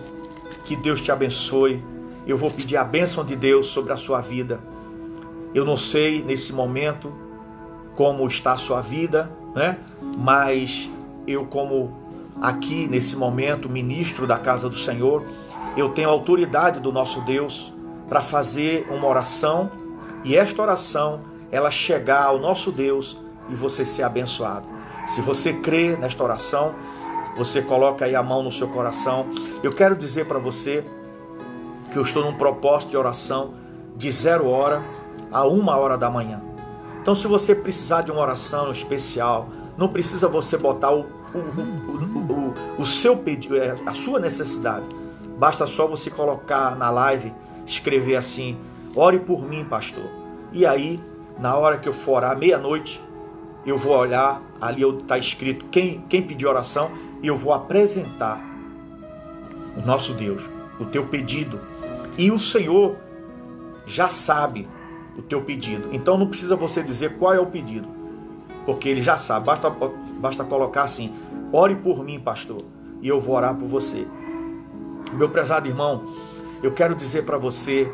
que Deus te abençoe. Eu vou pedir a bênção de Deus sobre a sua vida. Eu não sei nesse momento como está a sua vida, né? Mas eu, como aqui nesse momento ministro da casa do Senhor, eu tenho a autoridade do nosso Deus para fazer uma oração, e esta oração ela chegar ao nosso Deus e você ser abençoado. Se você crê nesta oração, você coloca aí a mão no seu coração. Eu quero dizer para você que eu estou num propósito de oração de 0 hora a 1 hora da manhã. Então, se você precisar de uma oração especial, não precisa você botar o seu pedido, a sua necessidade. Basta só você colocar na live, escrever assim: ore por mim, pastor. E aí, na hora que eu for orar, meia-noite, eu vou olhar, ali está escrito quem pediu oração, e eu vou apresentar o nosso Deus, o teu pedido. E o Senhor já sabe o teu pedido. Então não precisa você dizer qual é o pedido, porque Ele já sabe. Basta colocar assim: ore por mim, pastor, e eu vou orar por você. Meu prezado irmão, eu quero dizer para você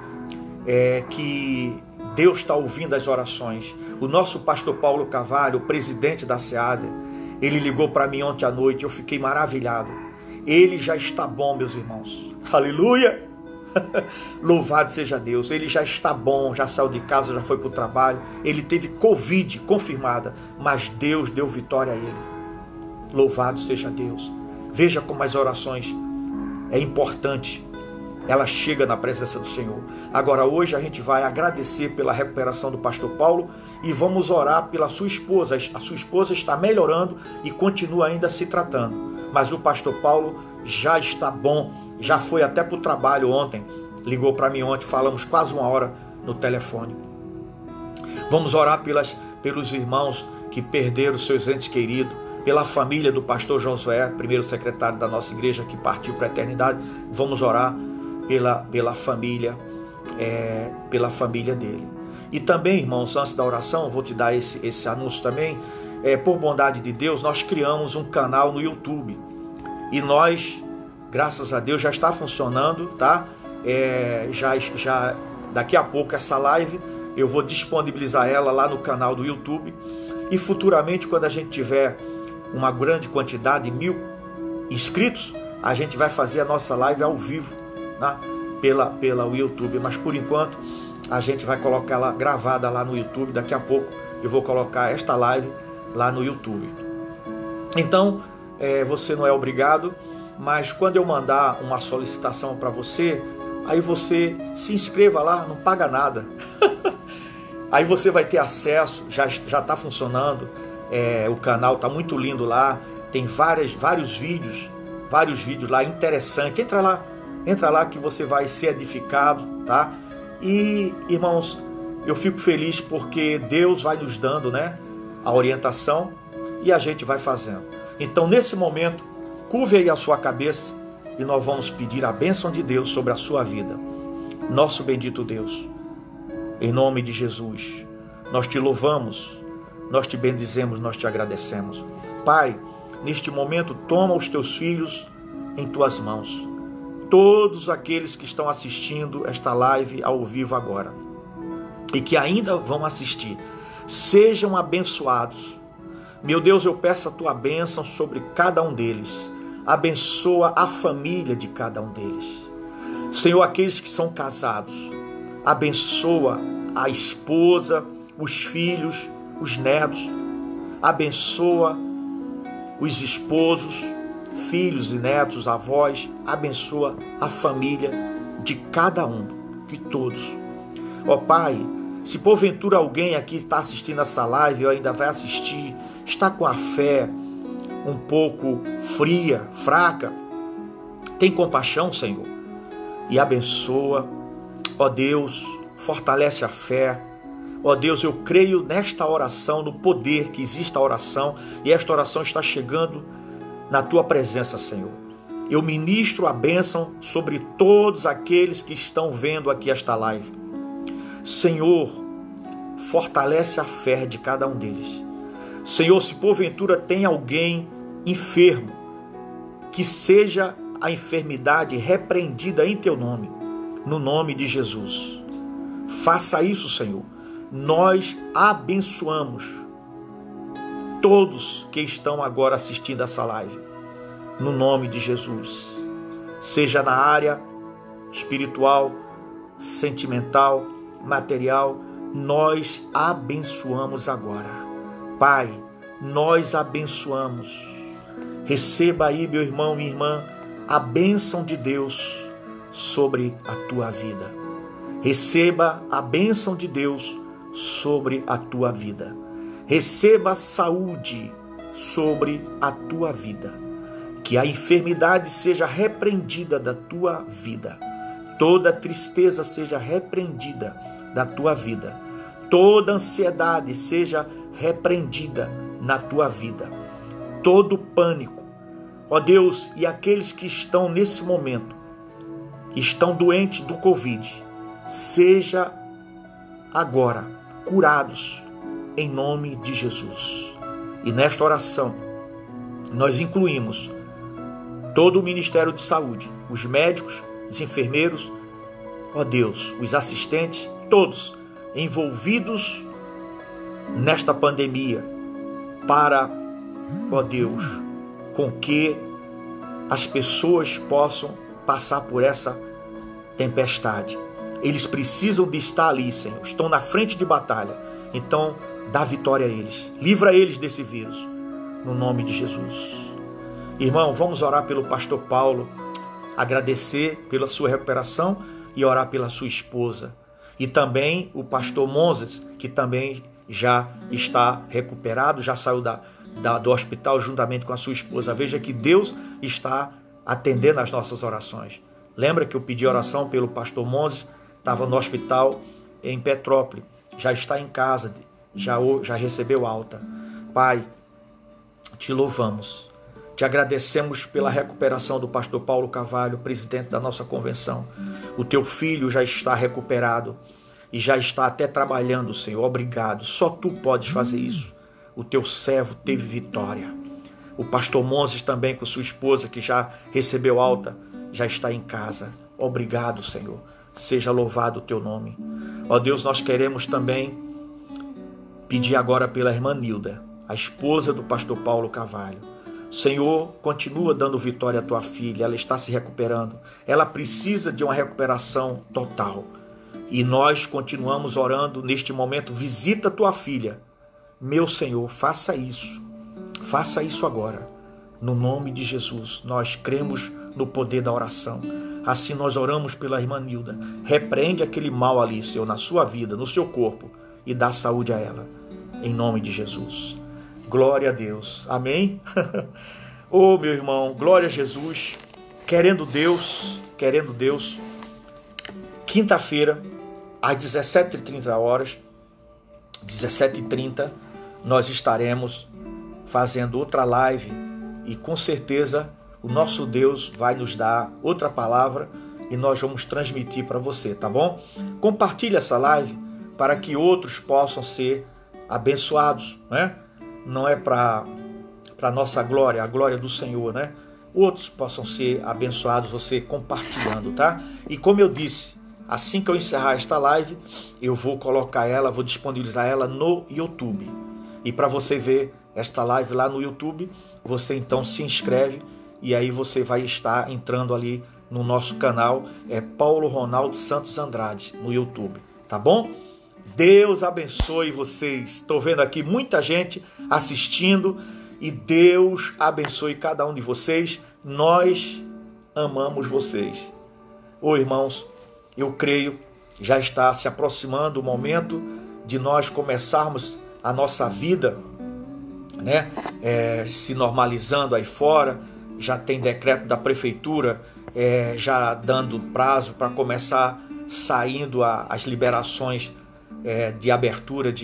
que Deus está ouvindo as orações. O nosso pastor Paulo Carvalho, o presidente da SEAD, ele ligou para mim ontem à noite, eu fiquei maravilhado. Ele já está bom, meus irmãos. Aleluia! Louvado seja Deus. Ele já está bom, já saiu de casa, já foi para o trabalho. Ele teve Covid confirmada, mas Deus deu vitória a ele. Louvado seja Deus. Veja como as orações é importante. Ela chega na presença do Senhor. Agora, hoje a gente vai agradecer pela recuperação do pastor Paulo e vamos orar pela sua esposa. A sua esposa está melhorando e continua ainda se tratando, mas o pastor Paulo já está bom, já foi até para o trabalho ontem, ligou para mim ontem, falamos quase 1 hora no telefone. Vamos orar pelos irmãos que perderam seus entes queridos, pela família do pastor Josué, primeiro secretário da nossa igreja, que partiu para a eternidade. Vamos orar pela família dele. E também, irmãos, antes da oração, vou te dar esse anúncio também. Por bondade de Deus, nós criamos um canal no YouTube. E nós, graças a Deus, já está funcionando, tá? Já daqui a pouco essa live eu vou disponibilizar ela lá no canal do YouTube. E futuramente, quando a gente tiver uma grande quantidade, 1000 inscritos, a gente vai fazer a nossa live ao vivo, né? pela YouTube. Mas por enquanto a gente vai colocar ela gravada lá no YouTube. Daqui a pouco eu vou colocar esta live lá no YouTube. Então você não é obrigado, mas quando eu mandar uma solicitação para você, aí você se inscreva lá, não paga nada. Aí você vai ter acesso, já está funcionando, o canal está muito lindo lá, tem vários vídeos lá interessantes. Entra lá que você vai ser edificado, tá? E, irmãos, eu fico feliz porque Deus vai nos dando, né, a orientação e a gente vai fazendo. Então, nesse momento, curve aí a sua cabeça e nós vamos pedir a bênção de Deus sobre a sua vida. Nosso bendito Deus, em nome de Jesus, nós te louvamos, nós te bendizemos, nós te agradecemos. Pai, neste momento, toma os teus filhos em tuas mãos. Todos aqueles que estão assistindo esta live ao vivo agora e que ainda vão assistir, sejam abençoados. Meu Deus, eu peço a tua bênção sobre cada um deles. Abençoa a família de cada um deles. Senhor, aqueles que são casados, abençoa a esposa, os filhos, os netos. Abençoa os esposos, filhos e netos, avós. Abençoa a família de cada um, de todos. Ó Pai, se porventura alguém aqui está assistindo essa live ou ainda vai assistir, está com a fé um pouco fria, fraca, tem compaixão, Senhor, e abençoa. Ó Deus, fortalece a fé. Ó Deus, eu creio nesta oração, no poder que existe a oração, e esta oração está chegando na tua presença, Senhor. Eu ministro a bênção sobre todos aqueles que estão vendo aqui esta live. Senhor, fortalece a fé de cada um deles. Senhor, se porventura tem alguém enfermo, que seja a enfermidade repreendida em teu nome, no nome de Jesus. Faça isso, Senhor. Nós abençoamos todos que estão agora assistindo essa live, no nome de Jesus. Seja na área espiritual, sentimental, material, nós abençoamos agora. Pai, nós abençoamos. Receba aí, meu irmão, minha irmã, a bênção de Deus sobre a tua vida. Receba a bênção de Deus sobre a tua vida. Receba saúde sobre a tua vida. Que a enfermidade seja repreendida da tua vida. Toda tristeza seja repreendida da tua vida. Toda ansiedade seja repreendida na tua vida. Todo pânico, ó Deus, e aqueles que estão nesse momento, estão doentes do Covid, seja agora curados em nome de Jesus. E nesta oração, nós incluímos todo o Ministério de Saúde, os médicos, os enfermeiros, ó Deus, os assistentes, todos envolvidos nesta pandemia, para, ó Deus, com que as pessoas possam passar por essa tempestade. Eles precisam de estar ali, Senhor, estão na frente de batalha. Então, dá vitória a eles, livra eles desse vírus, no nome de Jesus. Irmão, vamos orar pelo pastor Paulo, agradecer pela sua recuperação e orar pela sua esposa. E também o pastor Moses, que também já está recuperado, já saiu do hospital juntamente com a sua esposa. Veja que Deus está atendendo as nossas orações. Lembra que eu pedi oração pelo pastor Moses? Estava no hospital em Petrópolis, já está em casa, já recebeu alta. Pai, te louvamos, te agradecemos pela recuperação do pastor Paulo Carvalho, presidente da nossa convenção. O teu filho já está recuperado e já está até trabalhando, Senhor. Obrigado, só tu podes fazer isso. O teu servo teve vitória. O pastor Moses também, com sua esposa, que já recebeu alta, já está em casa. Obrigado, Senhor. Seja louvado o teu nome. Ó Deus, nós queremos também pedir agora pela irmã Nilda, a esposa do pastor Paulo Carvalho. Senhor, continua dando vitória à tua filha. Ela está se recuperando. Ela precisa de uma recuperação total. E nós continuamos orando neste momento. Visita tua filha. Meu Senhor, faça isso. Faça isso agora. No nome de Jesus, nós cremos no poder da oração. Assim nós oramos pela irmã Nilda. Repreende aquele mal ali, Senhor, na sua vida, no seu corpo, e dá saúde a ela. Em nome de Jesus. Glória a Deus. Amém? Oh, meu irmão, glória a Jesus. Querendo Deus, quinta-feira, às 17h30, 17h30, nós estaremos fazendo outra live e com certeza o nosso Deus vai nos dar outra palavra e nós vamos transmitir para você, tá bom? Compartilhe essa live para que outros possam ser abençoados, né? Não é para nossa glória, a glória do Senhor, né? Outros possam ser abençoados, você compartilhando, tá? E como eu disse, assim que eu encerrar esta live, eu vou colocar ela, vou disponibilizar ela no YouTube. E para você ver esta live lá no YouTube, você então se inscreve e aí você vai estar entrando ali no nosso canal, Paulo Ronaldo Santos Andrade, no YouTube, tá bom? Deus abençoe vocês. Estou vendo aqui muita gente assistindo e Deus abençoe cada um de vocês. Nós amamos vocês. Ô irmãos, eu creio, já está se aproximando o momento de nós começarmos a nossa vida, né? Se normalizando aí fora. Já tem decreto da prefeitura, já dando prazo para começar saindo as liberações de abertura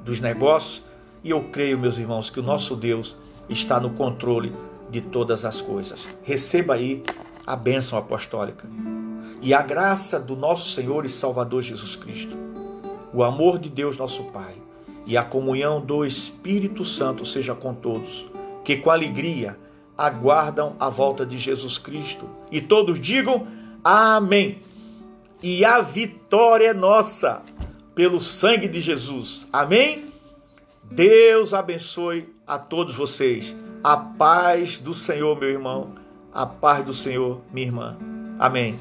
dos negócios. E eu creio, meus irmãos, que o nosso Deus está no controle de todas as coisas. Receba aí a bênção apostólica. E a graça do nosso Senhor e Salvador Jesus Cristo, o amor de Deus nosso Pai e a comunhão do Espírito Santo seja com todos, que com alegria aguardam a volta de Jesus Cristo. E todos digam amém. E a vitória é nossa pelo sangue de Jesus. Amém? Deus abençoe a todos vocês. A paz do Senhor, meu irmão. A paz do Senhor, minha irmã. Amém.